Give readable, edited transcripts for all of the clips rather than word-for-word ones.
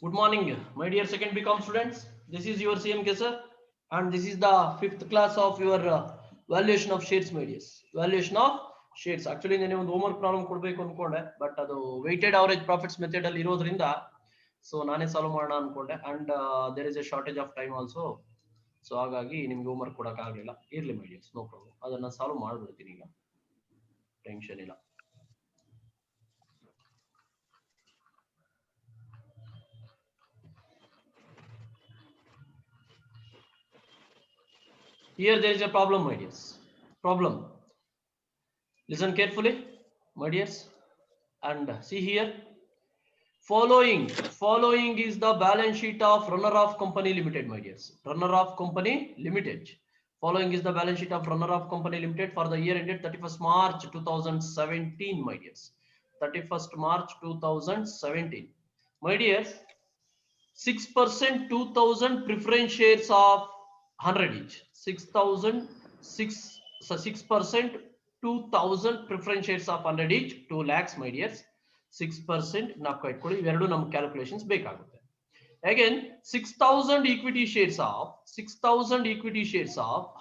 Good morning, my dear second BCom students. This is your CMK sir, and this is the 5th class of your valuation of shares, my dears. Valuation of shares. Actually, I ಒಂದು homework problem ಕೊಡಬೇಕು ಅನ್ಕೊಂಡೆ, but ಅದು weighted average profits method ಅಲ್ಲಿ ಇರೋದ್ರಿಂದ, so ನಾನೇ solve ಮಾಡೋಣ ಅನ್ಕೊಂಡೆ, and there is a shortage of time also. So ಹಾಗಾಗಿ ನಿಮ್ಗೆ ಹೋಮ್ವರ್ಕ್ ಕೊಡಕ್ ಆಗ್ಲಿಲ್ಲ. ಇರ್ಲಿ my dears, no problem. ಅದನ್ನ ಸಾಲ್ವ್ ಮಾಡ್ಬಿಡ್ತೀನಿ ಈಗ, ಟೆನ್ಷನ್ ಇಲ್ಲ. Here there is a problem, my dears. Problem. Listen carefully, my dears, and see here. Following is the balance sheet of runner-off company limited, my dears. Runner-off company limited. Following is the balance sheet of runner-off company limited for the year ended 31st March 2017, my dears. 31st March 2017, my dears. 6% 2000 preference shares of 100 each. 6% 2000 preference shares of 100 each, 2 lakhs, my dears. 6% ನಾವು ಕಟ್ಕೊಳ್ಳಿ, ಇವೆರಡು ನಮ್ಮ calculations ಬೇಕಾಗುತ್ತೆ. Again 6000 equity shares of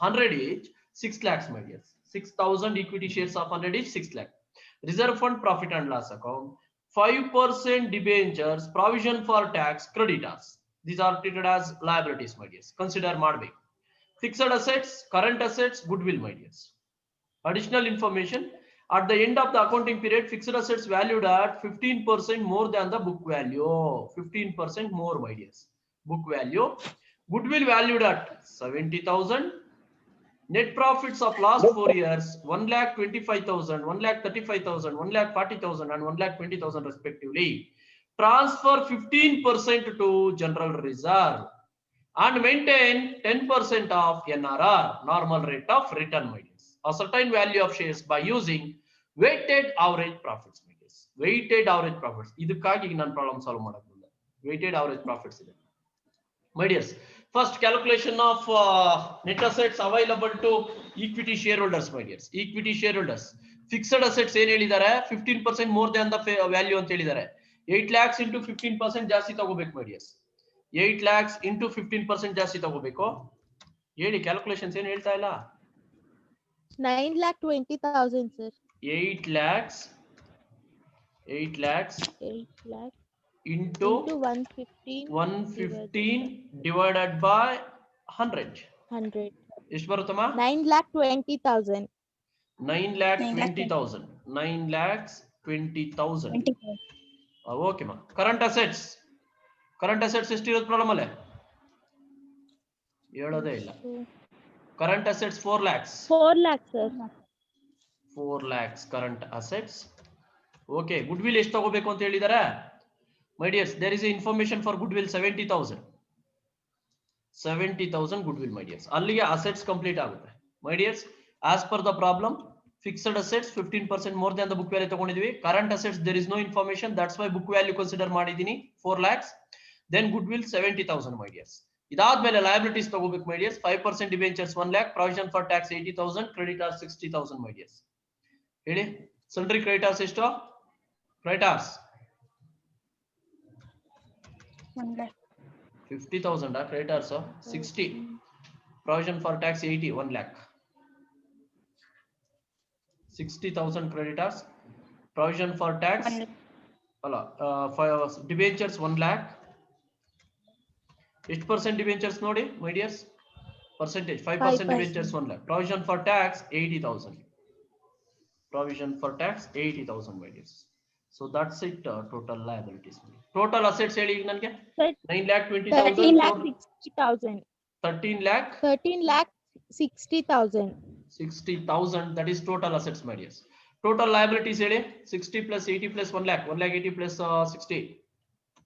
100 each, 6 lakhs, my dears. 6000 equity shares of 100 each, 6 lakh. Reserve fund, profit and loss account, 5% debentures, provision for tax, creditors. These are treated as liabilities, my dears. Consider ಮಾಡಬೇಕು. Fixed assets, current assets, goodwill, my dears. Additional information: at the end of the accounting period, fixed assets valued at 15% more than the book value. 15% more, my dears. Book value. Goodwill valued at 70,000. Net profits of last 4 years 1,25,000, 1,35,000, 1,40,000 and 1,20,000 respectively. Transfer 15% to general reserve and maintain 10% of NRR, normal rate of return, my dears. Ascertain value of shares by using weighted average profits, my dears. Weighted average profits. ಇದಕ್ಕಾಗಿ ನಾನು problem solve ಮಾಡೋದಿಲ್ಲ. Weighted average profits ಇದೆ, my dears. First, calculation of net assets available to equity shareholders, my dears. Equity shareholders. Fixed assets ಏನು ಹೇಳಿದ್ದಾರೆ? 15% more than the value ಅಂತ ಹೇಳಿದ್ದಾರೆ. 8 lakhs into 15% ಜಾಸ್ತಿ ತಗೋಬೇಕು, my dears. 8 lakhs into 15% ಜಾಸ್ತಿ ತಗೋಬೇಕು. ಹೇಳಿ, ಕ್ಯಾಲ್ಕುಲೇಷನ್ಸ್ ಏನು ಹೇಳ್ತಾ ಇಲ್ಲ? 9,20,000, sir. 8 lakhs into 115 divided by 100. ಎಷ್ಟು ಬರುತ್ತಮ್ಮ? 9,20,000. 9,20,000. 9,20,000. ಓಕೆ ಮಾ. ಕರೆಂಟ್ ಅಸೆಟ್ಸ್ ಎಷ್ಟಿರೋದು ಪ್ರಾಬ್ಲಮ್ ಅಲ್ಲೇ? ಹೇಳೋದೇ ಇಲ್ಲ. Current assets 4 lakhs. 4 lakhs, sir. 4 lakhs current assets. Okay, goodwill ಎಷ್ಟು ತಗೋಬೇಕು ಅಂತ ಹೇಳಿದಾರೆ? My dears, there is a information for goodwill 70,000. 70,000 goodwill, my dears. ಅಲ್ಲಿಗೆ ಅಸೆಟ್ಸ್ ಕಂಪ್ಲೀಟ್ ಆಗುತ್ತೆ, my dears. As per the problem, fixed assets 15% more than the book value ತಗೊಂಡಿದ್ವಿ. Current assets there is no information, that's why book value consider ಮಾಡಿದೀನಿ 4 lakhs. Then goodwill 70,000, my dears. ಇದಾದ್ಮೇಲೆ liabilities ತಗೋಬೇಕು, my dears. 5% debentures 1 lakh, provision for tax 80,000, creditors 60,000, my dears. ಹೇಳಿ, sundry creditors ಎಷ್ಟು? Creditors 50,000, creditors 60, provision for tax 80, 1 lakh. 60,000 creditors, provision for tax for debentures 1 lakh. ಎಷ್ಟು percent debentures ನೋಡಿ, my dears? Percentage 5% debentures 1 lakh. Provision for tax 80,000. Provision for tax 80,000, my dears. So that's it. Total liabilities. Total assets ಹೇಳಿ ಈಗ ನನಗೆ? 9,20,000. 13,60,000. 13,60,000. 60,000, that is total assets, my dears. Total liabilities ಹೇಳಿ? 60 plus 80 plus 1 lakh. 1,80,000 plus 60.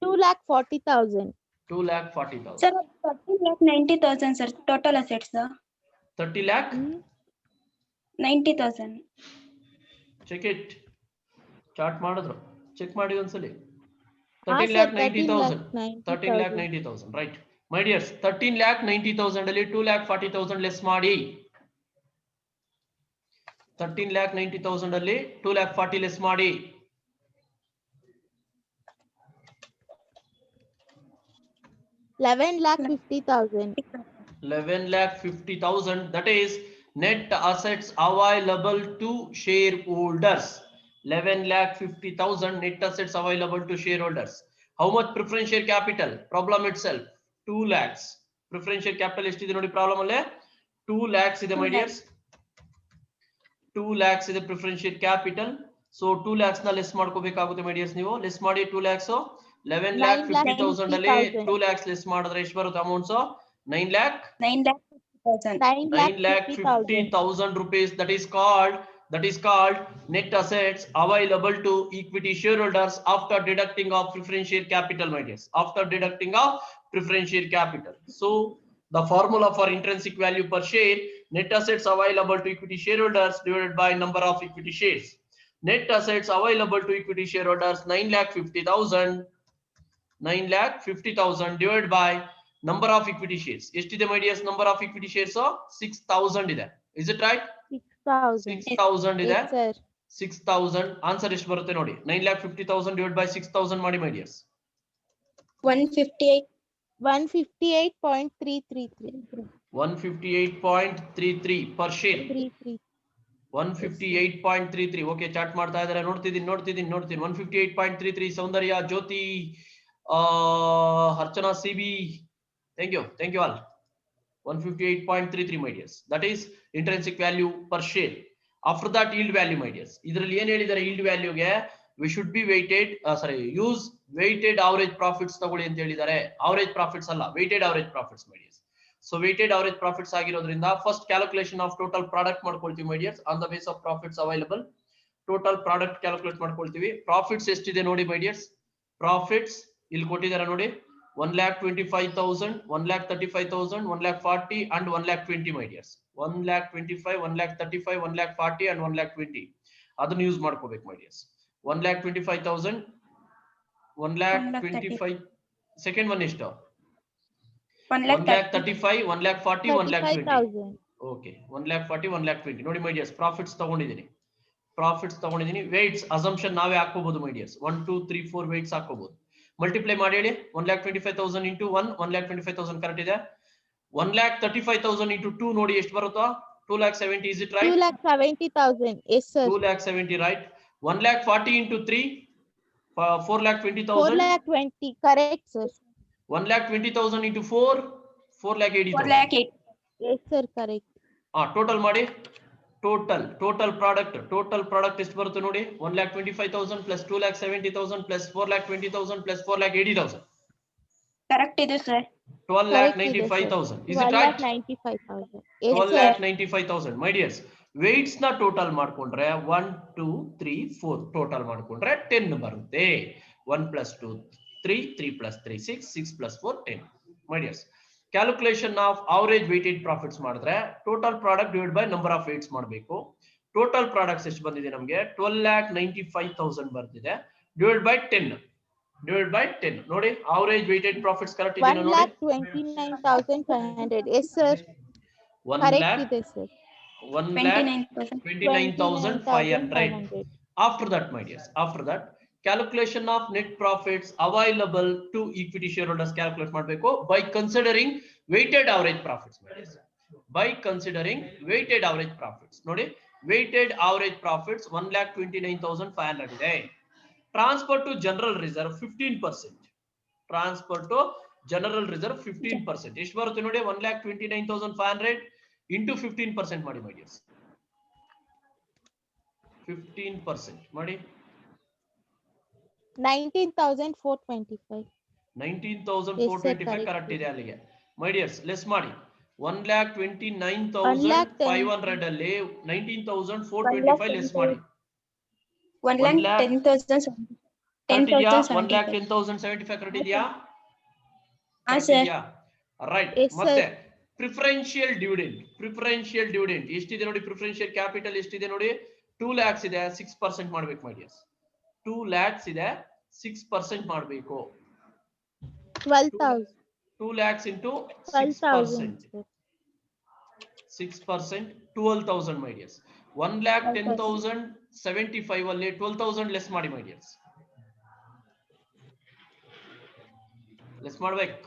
2,40,000. 2,40,000. Sir, 30,90,000, sir. Total assets, sir. 30,90,000. Check it. Chart ಮಾಡಿದ್ರು. Check ಮಾಡಿ ಒಂದ್ಸಲಿ. 13,90,000. 13,90,000, right. My dears, 13,90,000 ಅಲ್ಲಿ 2,40,000 less ಮಾಡಿ. 13,90,000 ಅಲ್ಲಿ 2,40,000 ಲೆಸ್ ಮಾಡಿ. 11,50,000. 11,50,000. That is net assets available to shareholders. 11,50,000 net assets available to shareholders. How much preference share capital? Problem itself 2 lakhs. Preference share capital estide nodi problem alle 2 lakhs ide my dears. 2 lakhs ಇದೆ preference share capital. So 2 lakhs ನ less ಮಾಡ್ಕೋಬೇಕಾಗುತ್ತೆ my dears. ನೀವು less ಮಾಡಿ 2 lakhs 11,50,000 ಅಲ್ಲಿ 2 lakhs less ಮಾಡಿದ್ರೆ ಎಷ್ಟು ಬರುತ್ತೆ amounts 9 lakh 9,50,000. 9,50,000 rupees. That is called net assets available to equity shareholders after deducting of preference share capital my dears. After deducting of preference share capital. So the formula for intrinsic value per share, net assets available to equity shareholders divided by number of equity shares. Net assets available to equity shareholders 9,50,000. 9,50,000 divided by number of equity shares. Estide my dears number of equity shares 6,000 ide. Is it right? 6,000. 6,000 ide. Yes, sir. 6,000 answer ಎಷ್ಟು ಬರುತ್ತೆ ನೋಡಿ 9,50,000 divided by 6,000 ಮಾಡಿ my dears. 158. 158.333. 158.33 per share. 33. 158.33. Okay chat ಮಾಡ್ತಾ ಇದ್ದಾರೆ ನೋಡ್ತಿದ್ದೀನಿ 158.33 Soundarya Jyothi Archana CB thank you all 158.33 my dears. That is intrinsic value per share. After that yield value my dears. ಇದರಲ್ಲಿ ಏನು ಹೇಳಿದ್ದಾರೆ yield value ಗೆ we should be weighted use weighted average profits ತಗೊಳ್ಳಿ ಅಂತ ಹೇಳಿದ್ದಾರೆ. average profits ಅಲ್ಲ weighted average profits my dears. So weighted average profits ಆಗಿರೋದ್ರಿಂದ first calculation of total product ಮಾಡ್ಕೊಳ್ತೀವಿ my dears on the base of profits available. Total product calculate ಮಾಡ್ಕೊಳ್ತೀವಿ. Profits ಎಷ್ಟಿದೆ ನೋಡಿ my dears. Profits ಇಲ್ಲಿ ಕೊಟ್ಟಿದ್ದಾರೆ ನೋಡಿ 1,25,000, 1,35,000, 1,40,000 and 1,20,000 my dears. 1,25,000, 1,35,000, 1,40,000 and 1,20,000 ಅದನ್ನ use ಮಾಡ್ಕೋಬೇಕು my dears. 1,25,000, 1,25,000 second one ಎಷ್ಟು 1,35,000, 1,40,000, 1,20,000. Okay, 1,40,000, 1,20,000 ನೋಡಿ my dears. Profits ತಗೊಂಡಿದ್ದೀನಿ weights assumption ನಾವೇ ಹಾಕೋಬಹುದು my dears. 1 2 3 4 weights ಹಾಕೋಬಹುದು. ಮಲ್ಟಿಪ್ಲೈ ಮಾಡಿ ಹೇಳಿ 1,25,000 into 1 1,25,000 ಕರೆಕ್ಟ್ ಇದೆ. 1,35,000 into 2 ನೋಡಿ ಎಷ್ಟು ಬರುತ್ತಾ 2,70,000. is it right? 2,70,000. Yes, sir. 2,70,000 right. 1,40,000 into 3 4,20,000. 4,20,000. Correct, sir. 1,20,000 into 4 4,80,000. 4,08,000. Yes, sir. Correct. Total ಮಾಡಿ ಟೋಟಲ್ ಪ್ರಾಡಕ್ಟ್ ಎಷ್ಟು ಬರುತ್ತೆ ನೋಡಿ 1,25,000 plus 2,70,000 plus 4,20,000 plus 4,80,000. Correct ಇದೆ sir. 12,95,000. Is it right? 12,95,000. Yes, 12,95,000 my dears. weights ನ ಟೋಟಲ್ ಮಾಡ್ಕೊಂಡ್ರೆ 1 2 3 4 ಟೋಟಲ್ ಮಾಡ್ಕೊಂಡ್ರೆ 10 ಬರುತ್ತೆ. 1 plus 2 3 3 plus 3 6 6 plus 4 10 my dears. Calculation of average weighted profits ಮಾಡಿದ್ರೆ total product divided by number of weights ಮಾಡಬೇಕು. Total products ಎಷ್ಟು ಬಂದಿದೆ ನಮಗೆ 12,95,000 ಬರ್ತಿದೆ divided by 10 ನೋಡಿ average weighted profits ಕರೆಕ್ಟ್ ಇದೆನಾ ನೋಡಿ 1,29,500. Yes, sir. 1,29,500. ಇದೆ sir. 1,29,500. After that my dears, after that calculation of net profits available to equity shareholders calculate ಮಾಡಬೇಕು by considering weighted average profits my dears. By considering weighted average profits ನೋಡಿ weighted average profits 1,29,500 ಇದೆ. Transfer to general reserve 15%. Transfer to general reserve 15%. ಎಷ್ಟು ಬರುತ್ತೆ ನೋಡಿ 1,29,500 into 15% ಮಾಡಿ my dears. 15% ಮಾಡಿ 19,425. 19,425 correct ಇದೆ ಅಲ್ಲಿಗೆ my dears. ಲೆಸ್ ಮಾಡಿ 1,29,500 ಅಲ್ಲಿ 19,425 ಲೆಸ್ ಮಾಡಿ 1,10,075 ಕರೆಕ್ಟ್ ಇದೆಯಾ ರೈಟ್. ಮತ್ತೆ ಪ್ರಿಫರೆನ್ಷಿಯಲ್ ಡಿವಿಡೆಂಡ್ ಎಷ್ಟಿದೆ ನೋಡಿ ಪ್ರಿಫರೆನ್ಷಿಯಲ್ ಕ್ಯಾಪಿಟಲ್ ಎಷ್ಟಿದೆ ನೋಡಿ 2 lakhs ಇದೆ 6% ಮಾಡಬೇಕು my dears. 2 lakhs ಇದೆ 6% ಮಾಡಬೇಕು 12,000. 2 lakhs into 6%. 6% 12,000 my dears. 1,10,075 ಅಲ್ಲಿ 12,000 ಲೆಸ್ ಮಾಡಿ my dears. ಲೆಸ್ ಮಾಡ್ಬೇಕು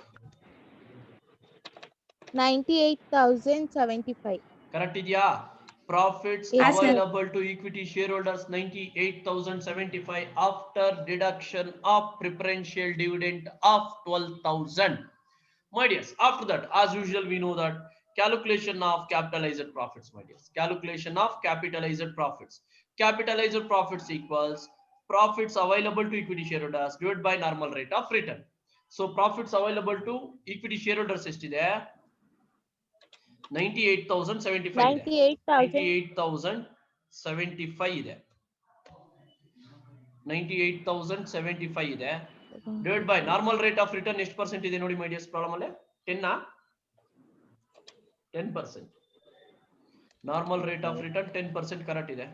98,075. Correct idea? Profits Yes, Yes, sir. sir. available to equity shareholders 98,075 after deduction of preferential dividend of 12,000. My dears, after that, as usual, we know that calculation of capitalized profits, my dears. Calculation of capitalized profits. Capitalized profits equals profits available to equity shareholders divided by normal rate of return. So profits available to equity shareholders ಎಷ್ಟಿದೆ? 98,075 ಇದೆ. 98,075 ಇದೆ. 98,075 ಇದೆ. Divided by normal rate of return ಎಷ್ಟು percent ಇದೆ ನೋಡಿ ಮೈ dears problem ಅಲ್ಲಿ 10 10%. Normal rate of return 10% correct ಇದೆ.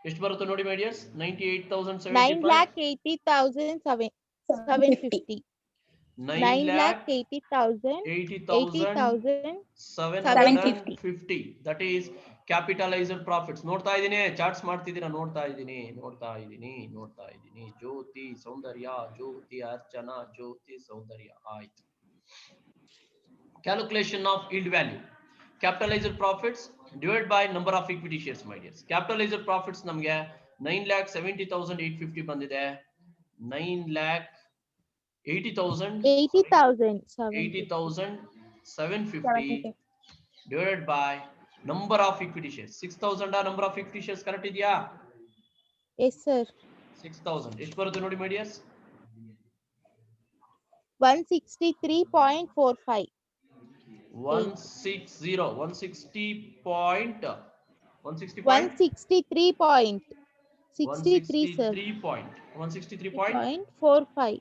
ಎಷ್ಟು ಬರುತ್ತೆ ನೋಡಿ ಮೈ dears? 98,075 9,80,750. 9,80,750. 9,80,750. That is capitalized profits. ನೋಡ್ತಾ ಇದ್ದೀನಿ, ಚಾರ್ಟ್ಸ್ ಮಾಡ್ತಿದ್ದೀರಾ? ನೋಡ್ತಾ ಇದ್ದೀನಿ. ಜ್ಯೋತಿ ಸೌಂದರ್ಯ, ಜ್ಯೋತಿ ಅರ್ಚನಾ, ಜ್ಯೋತಿ ಸೌಂದರ್ಯ. ಆಯ್ತು. Calculation of yield value. Capitalized profits divided by number of equity shares, my dears. Capitalized profits ನಮಗೆ 9,70,850 ಬಂದಿದೆ. 9,80,750 divided by number of equity shares. 6,000 number of equity shares correct ಇದೆಯಾ? Yes, sir. 6,000 ಎಷ್ಟು ಬರುತ್ತೆ ನೋಡಿ my dears? 163.45. 160 160 163.63, sir. 163.45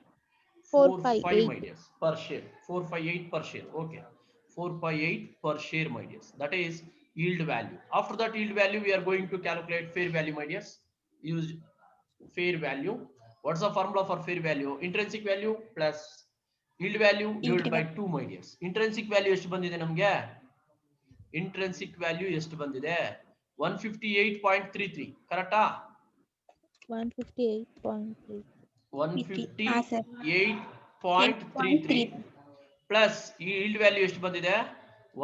.45 my dears per share. 458 per share. Okay, 458 per share, my dears. That is yield value. After that yield value, we are going to calculate fair value, my dears. Use fair value. What's the formula for fair value? Intrinsic value plus yield value divided by 2, my dears. Intrinsic value ಎಷ್ಟು ಬಂದಿದೆ ನಮಗೆ? Intrinsic value ಎಷ್ಟು ಬಂದಿದೆ? 158.33 ಕರೆಕ್ಟಾ? 158.3. 158.33 plus yield value ಎಷ್ಟು ಬಂದಿದೆ?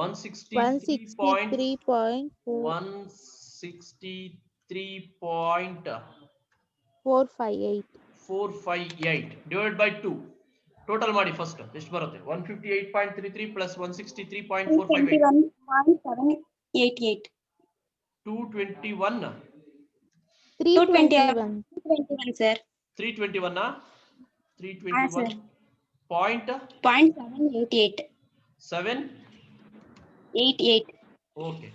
163.458 divided by 2. Total ಮಾಡಿ first ಎಷ್ಟು ಬರುತ್ತೆ? 158.33 plus 163.458 221.788. 221 321. 221, sir. 321 Yes, sir. 321.788. 88. Okay,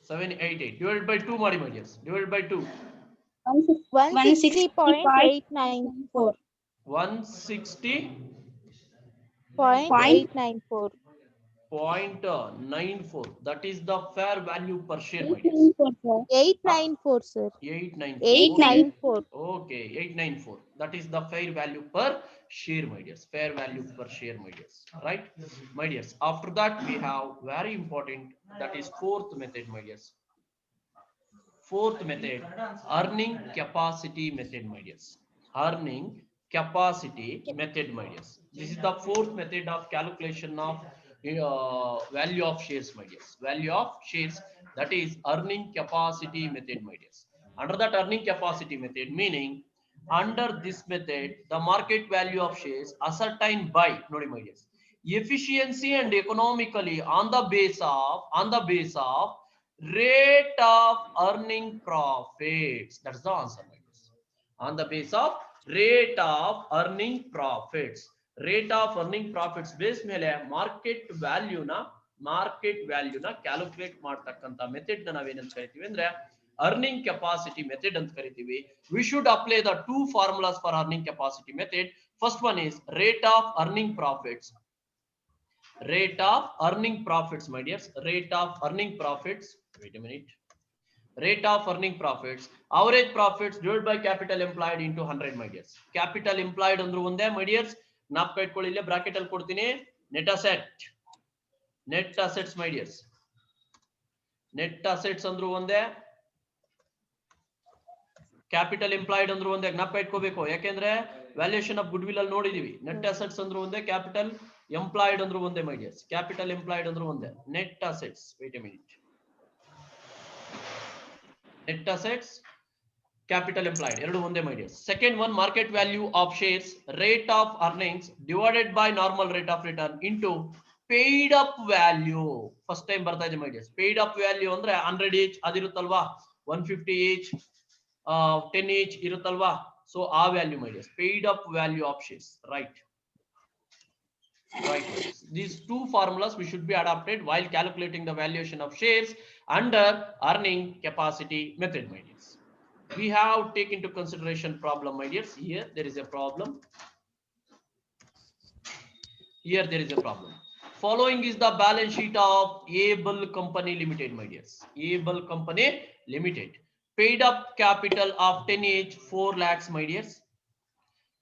788 divided by 2 ಮಾಡಿ my dears. Divided by 2. 160.894. 160.94. 0.894. That is the fair value per share, my dears. 894, sir. 894. 894. Okay, 894. That is the fair value per share, my dears. Fair value per share, my dears. Right, my dears. After that, we have very important, that is fourth method, my dears. Fourth method, earning capacity method, my dears. Earning capacity method, my dears. This is the fourth method of calculation of value of shares, my dears. Value of shares, that is earning capacity method, my dears. Under that earning capacity method, meaning under this method, the market value of shares ascertained by nodi, my dears, efficiency and economically on the base of rate of earning profits. That's the answer, my dears. On the base of rate of earning profits. Rate of earning profits base ಮೇಲೆ market ವ್ಯಾಲ್ಯೂನ calculate ಮಾಡ್ತಕ್ಕಂಥ method ನ ನಾವೇನಂತ ಕರಿತೀವಿ ಅಂದ್ರೆ earning capacity method ಅಂತ ಕರಿತೀವಿ. We should apply the two formulas for earning capacity method. First one is rate of earning profits. Rate of earning profits, my dears. Rate of earning profits. Wait a minute. Rate of earning profits, average profits divided by capital employed into 100, my dears. Capital employed ಅಂದ್ರು ಒಂದೇ, my dears. ನಾಪ್ಕ ಇಟ್ಕೊಳ್ಳಿ, ಇಲ್ಲೇ bracket ಅಲ್ಲಿ ಕೊಡ್ತೀನಿ. Net assets, my dears. Net assets ಅಂದ್ರು ಒಂದೇ, capital employed ಅಂದ್ರು ಒಂದೇ. ಜ್ಞಾಪಕ ಇಟ್ಕೋಬೇಕು, ಯಾಕೆಂದ್ರೆ ವ್ಯಾಲ್ಯೂಯೇಷನ್ ಆಫ್ ಗುಡ್ ವಿಲ್ ಅಲ್ಲಿ ನೋಡಿದೀವಿ. ನೆಟ್ ಅಸೆಟ್ಸ್ ಅಂದ್ರು ಒಂದೇ, ಕ್ಯಾಪಿಟಲ್ ಎಂಪ್ಲಾಯ್ಡ್ ಅಂದ್ರೂ ಒಂದೇ ಮೈ ಡಿಯರ್ಸ್, ಕ್ಯಾಪಿಟಲ್ ಎಂಪ್ಲಾಯ್ಡ್ ಅಂದ್ರೂ ಒಂದೇ. Net assets, wait a minute, net assets capital employed ಎರಡು ಒಂದೇ my dears. Second one market value of shares rate of earnings divided by normal rate of return into paid up value. First time ಬರ್ತಾ ಇದೆ my dears. Paid up value ಅಂದ್ರೆ 100 each ಅದಿರುತ್ತಲ್ವಾ, 150 each, 10 each ಇರುತ್ತಲ್ವಾ, so ಆ value my dears. Paid up value of shares, right. Right. These two formulas we should be adopted while calculating the valuation of shares under earning capacity method, my dears. We have taken into consideration problem, my dears. Here there is a problem. Here there is a problem. Following is the balance sheet of Able Company Limited, my dears. Able Company Limited. Paid up capital of 10 each, 4 lakhs, my dears.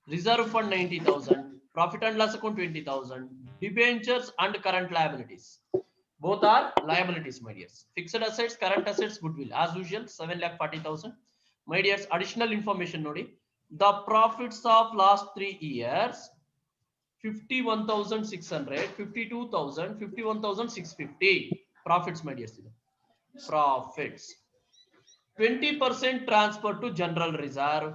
Reserve fund 90,000. Profit and loss account 20,000. Debentures and current liabilities. Both are liabilities, my dears. Fixed assets, current assets, goodwill. As usual, 7,40,000. My dears, additional information nodi. The profits of last 3 years, 51,600, 52,000, 51,650. Profits, my dears. Profits. 20% transfer to general reserve.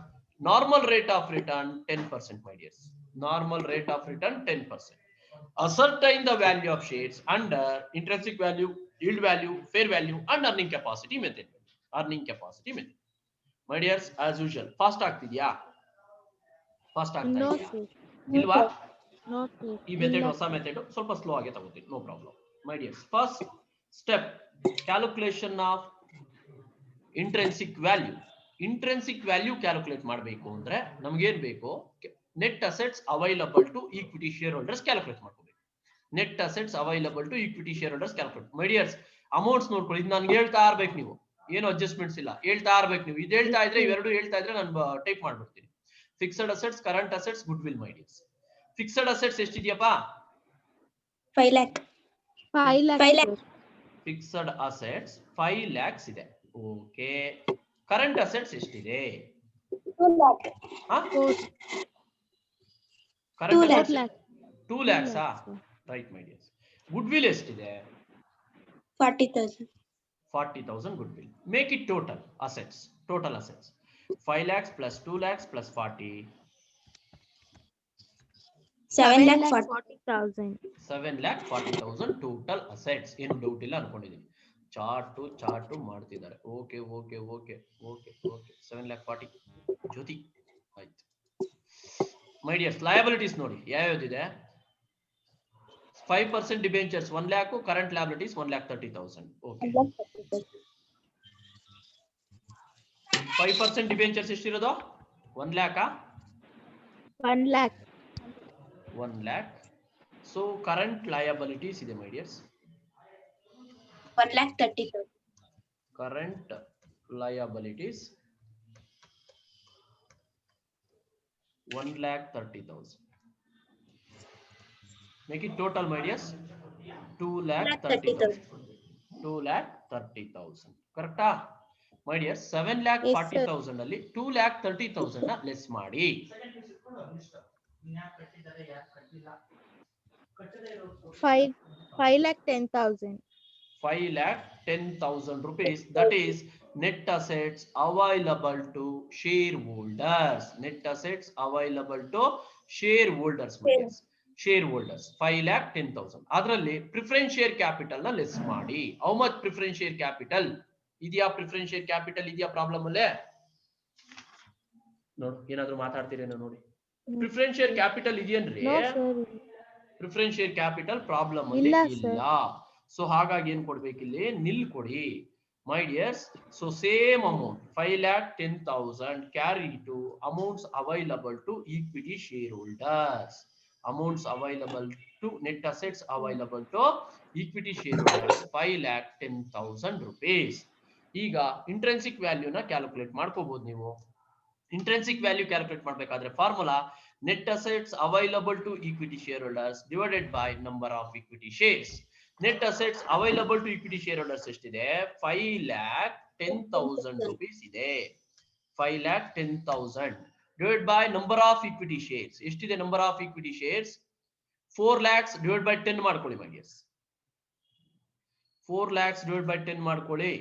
Normal rate of return 10%, my dears. Normal rate of return 10%. Ascertain the value of shares under intrinsic value, yield value, fair value, and earning capacity method. Earning capacity method. My dears, as usual, fast ಆಗ್ತಿದ್ಯಾ? Fast ಆಗ್ತಾ No, ಇದೆಯಾ? sir. ಇಲ್ವಾ? No, sir. ಈ method ಹೊಸ method, ಸ್ವಲ್ಪ slow ಆಗಿ ತಗೋತೀನಿ, no problem. My dears, first step calculation of intrinsic value. Intrinsic value calculate ಮಾಡಬೇಕು ಅಂದ್ರೆ ನಮ್ಗೇನ್ ಬೇಕು? Net assets available to equity share holders calculate ಮಾಡ್ಕೋಬೇಕು. Net assets available to equity share holders calculate. My dears, amounts ನೋಡ್ಕೊಳ್ಳಿ, ಇದು ನನ್ಗೆ ಹೇಳ್ತಾ ಇರ್ಬೇಕು ನೀವು, ಏನು ಅಡ್ಜಸ್ಟ್ಮೆಂಟ್ಸ್ ಇಲ್ಲ, ಹೇಳ್ತಾ ಇರ್ಬೇಕು ನೀವು. ಇದು ಹೇಳ್ತಾ ಇದ್ರೆ ಇವೆರಡು ಹೇಳ್ತಾ ಇದ್ರೆ ನಾನು ಟೈಪ್ ಮಾಡ್ಬಿಡ್ತೀನಿ. Fixed assets, current assets, good will, my dears. Fixed assets ಎಷ್ಟಿದೆಯಪ್ಪ? 5 lakh. 5 lakhs. 5 lakh. Fixed assets 5 lakhs ಇದೆ. ಓಕೆ. ಕರೆಂಟ್ ಅಸೆಟ್ಸ್ ಎಷ್ಟಿದೆ? 2 lakh. Current 2 lakh. Assets 2 lakhs. Right my dears. Good will ಎಷ್ಟಿದೆ? 40,000. 40,000 good will. Make it total assets. Total assets 5 lakhs plus 2 lakhs plus 40. 7,40,000. 7,40,000 total assets. ಏನು doubt ಇಲ್ಲ ಅನ್ಕೊಂಡಿದ್ದೀನಿ. Chart ಮಾಡ್ತಿದ್ದಾರೆ. Okay okay okay okay okay 7,40,000 Jyothi, ಆಯ್ತು. My dears, liabilities ನೋಡಿ ಯಾವ್ಯಾವ್ದಿದೆ. 5% debentures 1 lakh, current liabilities 1,30,000. Okay. 5% debentures ಎಷ್ಟಿರೋದು? 1 lakh. 1 lakh. 1 lakh. So current liabilities ಇದೆ my dears. 1,30,000. Current liabilities 1,30,000. Make it total, my dears. 2,30,000. 2,30,000. Correct? My dears, 7,40,000 ಅಲ್ಲಿ 2,30,000 ನ less ಮಾಡಿ. 5,10,000. 5,10,000 rupees. That is net assets available to shareholders. Net assets available to shareholders. Shareholders 5,10,000. ಅದರಲ್ಲಿ preference share capital ನ less ಮಾಡಿ. How much preference share capital ಇದೆಯಾ? Preference share capital ಇದೆಯಾ problem ಅಲ್ಲೇ? ನೋಡು, ಏನಾದ್ರು ಮಾತಾಡ್ತೀರೇನೋ ನೋಡಿ. ಪ್ರಿಫರೆನ್ಸ್ ಶೇರ್ ಕ್ಯಾಪಿಟಲ್ ಇದೆಯೇನ್ರಿ? ಪ್ರಿಫರೆನ್ಸ್ ಶೇರ್ ಕ್ಯಾಪಿಟಲ್ ಪ್ರಾಬ್ಲಮ್ ಅಲ್ಲಿ ಇಲ್ಲ. ಸೊ ಹಾಗಾಗಿ ಏನ್ ಕೊಡ್ಬೇಕಿಲ್ಲಿ? ನಿಲ್ ಕೊಡಿ my dears. So same amount 5,10,000 carry to amounts available to equity share holders. Amounts available to net assets available to equity share holders 5,10,000 rupees. ಈಗ intrinsic ವ್ಯಾಲ್ಯೂನ calculate ಮಾಡ್ಕೋಬಹುದು ನೀವು. Intrinsic value calculate ಮಾಡಬೇಕಾದ್ರೆ formula net assets available to equity share holders divided by number of equity shares. Net assets available to equity share holders ಎಷ್ಟಿದೆ? 5,10,000 rupees ಇದೆ. 5,10,000 divide by number of equity shares ಎಷ್ಟಿದೆ? Number of equity shares 4 lakhs divided by 10 ಮಾಡ್ಕೊಳ್ಳಿ my dears. 4 lakhs divided by 10 ಮಾಡ್ಕೊಳ್ಳಿ.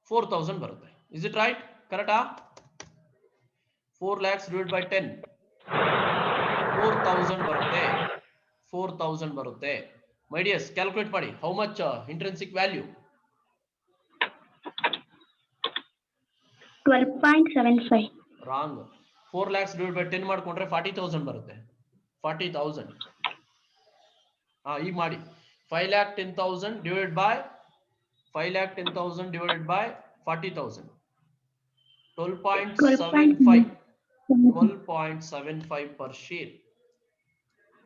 4000 ಬರುತ್ತೆ. Is it right? Correcta? 4 lakhs divided by 10. 4000 ಬರುತ್ತೆ. 4000 ಬರುತ್ತೆ. My dears, calculate ಮಾಡಿ. How much intrinsic value? 12.75. Wrong. 4 lakhs divided by 10 ಮಾಡ್ಕೊಂಡ್ರೆ 40,000 ಬರುತ್ತೆ. 40,000. ಈಗ ಮಾಡಿ. 5,10,000 divided by 5,10,000 divided by 40,000. 12.75. 12.75 per share.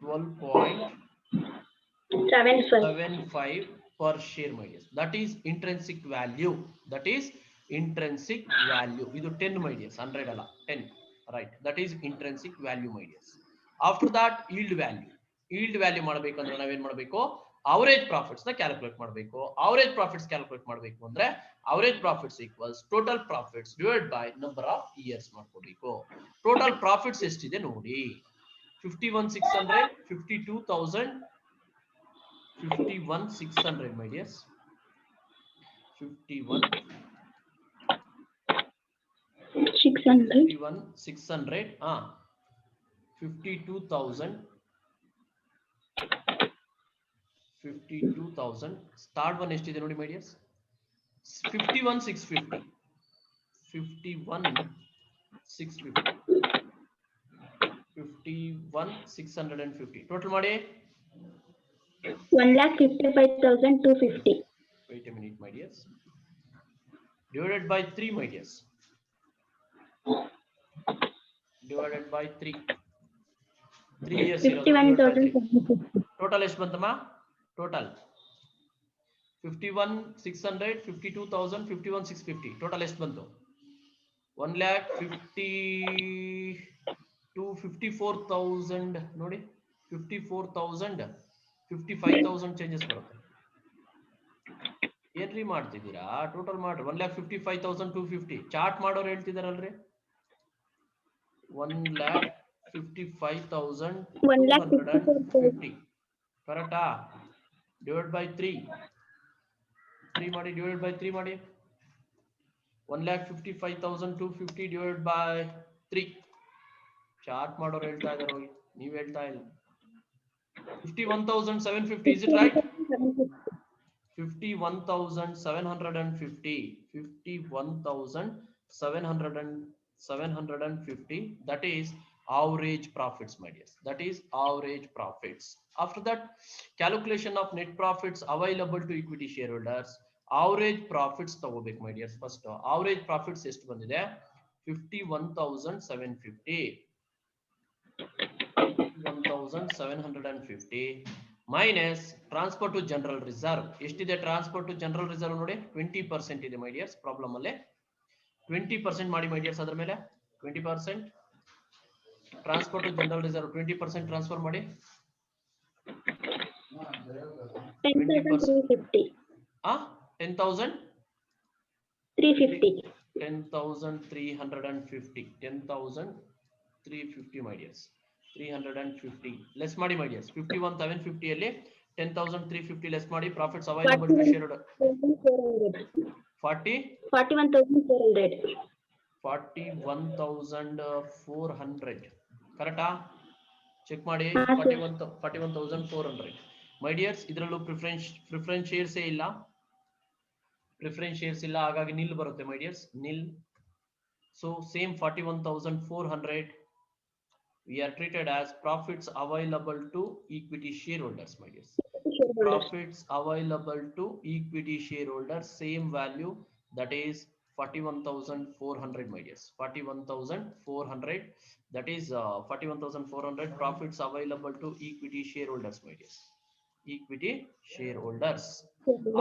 12.75 per share, my dears. That is intrinsic value. That is intrinsic value. Idu 10, my dears. 100 alla 10. Right. That is intrinsic value, my dears. After that, yield value. Yield value ಮಾಡಬೇಕಂದ್ರೆ ನಾವೇನ್ ಮಾಡಬೇಕು? Average profits ನ calculate ಮಾಡಬೇಕು. Average profits calculate ಮಾಡಬೇಕು ಅಂದ್ರೆ average profits equals total profits divided by number of years ಮಾಡ್ಕೋಬೇಕು. Total profits ಎಷ್ಟಿದೆ ನೋಡಿ. 51,600, 52,000, 51,600, my dears. 51,600, 52,000, 52,000. Start one ಎಷ್ಟಿದೆ ನೋಡಿ my dears. 51,650, 51,650, 51,650. Total ಮಾಡಿ 1,55,250. Wait a minute, my dears. Divided by 3, my dears. Divided by 3. 3 years. 51,750. Total ಎಷ್ಟು ಬಂತಮ್ಮ? Total 51,600, 52,000, 51,650. Total ಎಷ್ಟು ಬಂತು? 1,54,000 ನೋಡಿ. 54,000, 55,000 ಚೇಂಜಸ್ ಬರುತ್ತೆ. ಏನ್ರಿ ಮಾಡ್ತಿದ್ದೀರಾ? ಟೋಟಲ್ ಮಾಡ್ರಿ. 1,55,250. ಚಾರ್ಟ್ ಮಾಡೋರು ಹೇಳ್ತಿದಾರಲ್ರಿ. 1,55,250. ಕರೆಕ್ಟಾ? Divide by 3. 3 ಮಾಡಿ, ಡಿವೈಡ್ ಬೈ 3 ಮಾಡಿ. 1,55,250 ಡಿವೈಡ್ ಬೈ 3. ಚಾರ್ಟ್ ಮಾಡೋರು ಹೇಳ್ತಾ ಇದಾರೆ ಹೋಗಿ, ನೀವ್ ಹೇಳ್ತಾ ಇಲ್ಲ. 51,750. Is it right? 51,750. 51,750. That is average profits, my dears. That is average profits. After that, calculation of net profits available to equity shareholders. Average profits ತಗೋಬೇಕು, my dears. First average profits ಎಷ್ಟು ಬಂದಿದೆ? 51,750. 51,750 minus transfer to general reserve. ಎಷ್ಟಿದೆ transfer to general reserve ನೋಡಿ? 20% ಇದೆ, my dears. Problem ಅಲ್ಲೇ 20% ಮಾಡಿ, my dears. ಅದರ ಮೇಲೆ 20% transfer to general reserve. 20% transfer ಮಾಡಿ. 10,350. 10,350. 10,350. 10,350, my dears. 350 ಲೆಸ್ ಮಾಡಿ, my dears. 51,750 ಅಲ್ಲಿ 10,350 ಲೆಸ್ ಮಾಡಿ. Profits available to share holder 41,400. 41,400. ಕರೆಕ್ಟಾ? ಚೆಕ್ ಮಾಡಿ. 41,400, my dears. ಇದರಲ್ಲೂ ಪ್ರಿಫರೆನ್ಸ್ ಶೇರ್ಸ್ ಇಲ್ಲ. ಪ್ರಿಫರೆನ್ಸ್ ಶೇರ್ಸ್ ಇಲ್ಲ, ಹಾಗಾಗಿ ನಿಲ್ ಬರುತ್ತೆ, my dears. Nil. So same 41,400 we are treated as profits available to equity shareholders, my dears. Profits available to equity shareholders, same value, that is 41,400, my dears. 41,400, that is 41,400 profits available to equity shareholders, my dears. Equity shareholders.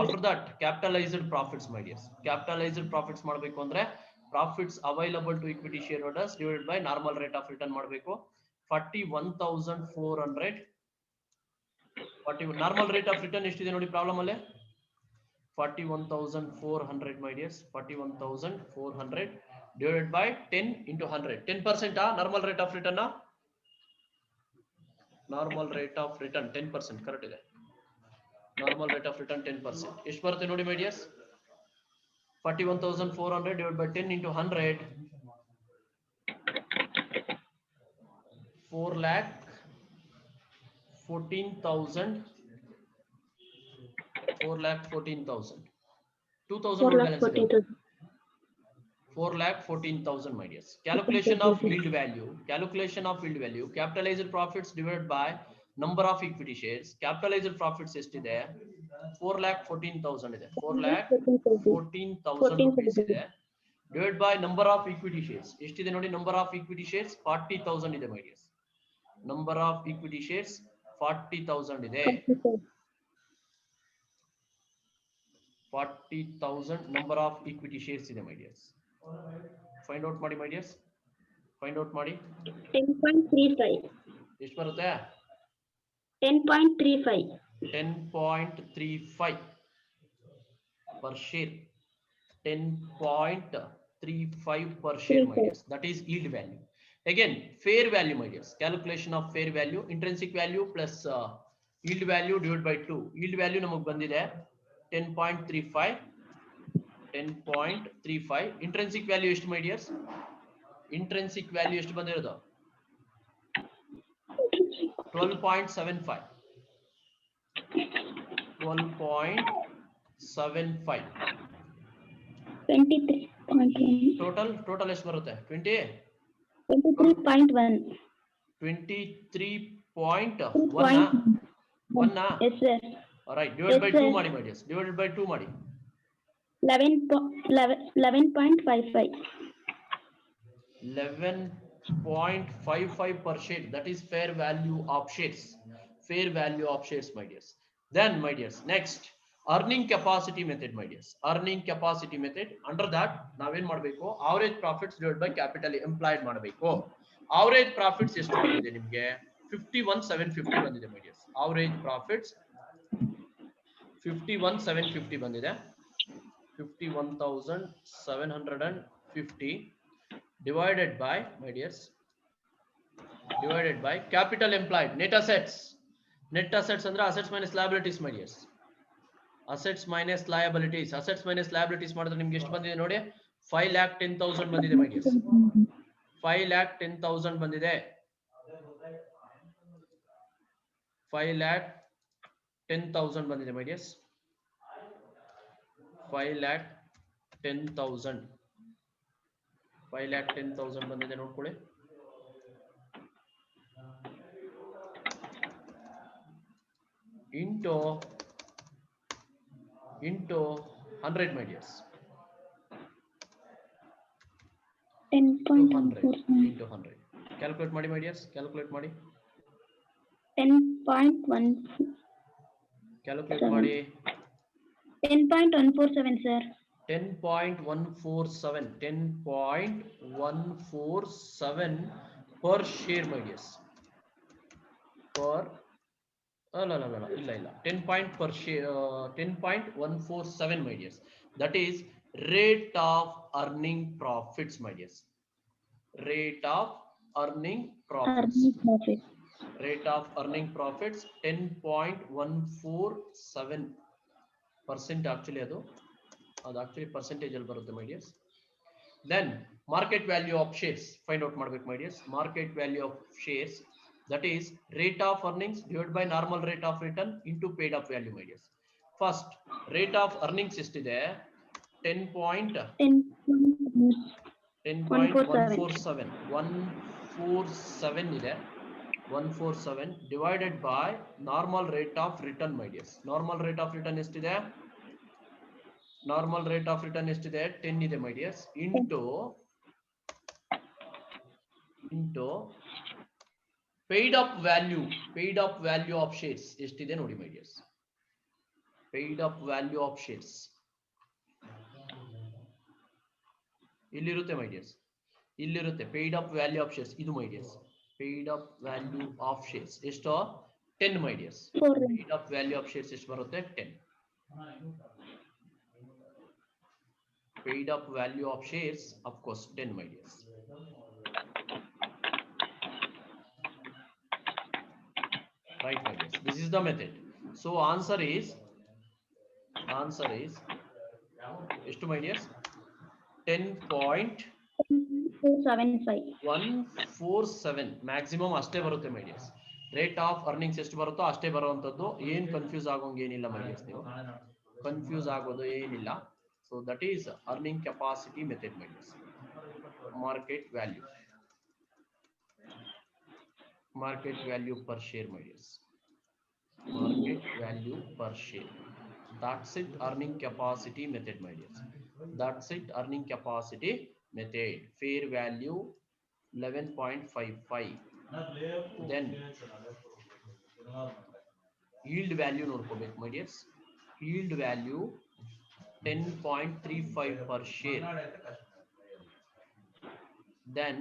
After that, capitalized profits, my dears. Capitalized profits ಮಾಡಬೇಕು ಅಂದ್ರೆ profits available to equity shareholders divided by normal rate of return ಮಾಡಬೇಕು. 41,400. Normal rate of return ಎಷ್ಟಿದೆ ನೋಡಿ problem ಅಲ್ಲೇ? 41,400, my dears. 41,400 divided by 10 into 100. 10% normal rate of return. Normal rate of return 10% correct ಇದೆ. Normal rate of return 10%. ಎಷ್ಟು ಬರುತ್ತೆ ನೋಡಿ ಮೈಡಿಯರ್ಸ್? 41,400 divided by 10 into 100, 4,14,000, 4,14,000. 2,000 4 more lakh balance ಇದೆ. 14,000. 4,14,000 my dears. Calculation of yield value. Calculation of yield value. Capitalized profits divided by number of equity shares. Capitalized profits ಎಷ್ಟಿದೆ? 4,14,000 ಇದೆ. 4,14,000 rupees ಇದೆ. Divided by number of equity shares. ಎಷ್ಟಿದೆ ನೋಡಿ? Number of equity shares 40,000 ಇದೆ my dears. Number of equity shares 40,000 ಇದೆ. 40,000 number of equity shares ಇದೆ my dears. Find out ಮಾಡಿ my dears. Find out ಮಾಡಿ. 10.35. ಎಷ್ಟು ಬರುತ್ತೆ? 10.35. 10.35 per share. 10.35 per share my dears. That is yield value. Again, fair value my dears. Calculation of fair value. Intrinsic value plus yield value divided by 2. Yield value ನಮಗೆ ಬಂದಿದೆ 10.35. 10.35. Intrinsic value ಎಷ್ಟು my dears? Intrinsic value ಎಷ್ಟು ಬಂದಿರೋದು? 12.75. 12.75. 23.1. Total ಎಷ್ಟು ಬರುತ್ತೆ? 20? 23.1. 23.1. Yes sir. Alright, divided by 2 ಮಾಡಿ my dears. Divided by 2 ಮಾಡಿ. 11.55. 11.55 per share. That is fair value of shares. Fair value of shares my dears. Then my dears, next earning capacity method my dears. Earning capacity method. Under that ನಾವೇನ್ ಮಾಡಬೇಕು? Average profits divided by capital employed ಮಾಡಬೇಕು. Average profits ಎಷ್ಟು ಬಂದಿದೆ ನಿಮಗೆ? 51,750 ಬಂದಿದೆ my dears. Average profits 51,750 ಬಂದಿದೆ. 51,750 divided by my dears, divided by capital employed. Net assets. Net assets ಅಂದ್ರೆ assets minus liabilities my dears. Assets minus liabilities. Assets minus liabilities ಮಾಡಿದ್ರೆ ನಿಮ್ಗೆ ಎಷ್ಟು ಬಂದಿದೆ ನೋಡಿ? 5,10,000 ಬಂದಿದೆ my dears. 5,10,000 ಬಂದಿದೆ. 5,10,000 ಬಂದಿದೆ my dears. 5,10,000. 5,10,000 ಬಂದಿದೆ ನೋಡ್ಕೊಳ್ಳಿ. into 100 my dears. 10.1. into 100. Calculate ಮಾಡಿ my dears. Calculate ಮಾಡಿ. 10.1. Calculate ಮಾಡಿ. 10.147 sir. 10.147. 10.147 per share my dears. Per ಇಲ್ಲ 10 point per share. 10.147 my dears. That is rate of earning profits my dears. Rate of earning profits. Rate of earning profits 10.147% actually ಅದು actually percentage ಅಲ್ಲಿ ಬರುತ್ತೆ my dears. Then market value of shares find out ಮಾಡಬೇಕು my dears. Market value of shares, that is rate of earnings divided by normal rate of return into paid up value my dears. First rate of earnings ಎಷ್ಟಿದೆ? 10.147 ಇದೆ. 147 divided by normal rate of return my dears. Normal rate of return ಎಷ್ಟಿದೆ? Normal rate of return ಎಷ್ಟಿದೆ? 10 ಇದೆ my dears. into paid up value of shares ಎಷ್ಟಿದೆ ನೋಡಿ my dears. Paid up value of shares ಇಲ್ಲಿರುತ್ತೆ my dears. ಇಲ್ಲಿರುತ್ತೆ paid up value of shares. ಇದು my dears. Paid up value of shares ಎಷ್ಟು? 10 my dears. Paid up value of shares ಎಷ್ಟು ಬರುತ್ತೆ? 10. Paid up value of shares of course 10 my dears. Right, my dears. This is the method. So answer is ಎಷ್ಟು my dears? 10.147 maximum ಅಷ್ಟೇ ಬರುತ್ತೆ my dears. Rate of earnings ಎಷ್ಟು ಬರುತ್ತೋ ಅಷ್ಟೇ ಬರುವಂತದ್ದು. ಏನ್ ಕನ್ಫ್ಯೂಸ್ ಆಗೋಂಗೆ ಏನಿಲ್ಲ my dears. ನೀವು ಕನ್ಫ್ಯೂಸ್ ಆಗೋದು ಏನಿಲ್ಲ. So that is earning capacity method my dears. Market value per share my dears. Market value per share. That's it, earning capacity method my dears. That's it, earning capacity method. Fair value 11.55. Then yield value ನೋಡ್ಕೋಬೇಕು my dears. Yield value 10.35 per share. Then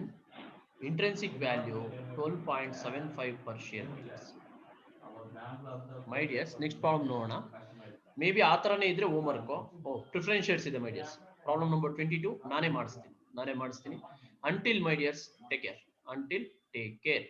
intrinsic value 12.75 per share my dears. My dears, next problem ನೋಡೋಣ. May be ಆ ಥರನೇ ಇದ್ರೆ home work. Preference shares ಇದೆ my dears. Problem number 22 ನಾನೇ ಮಾಡಿಸ್ತೀನಿ. Until ಮೈ dears, take care.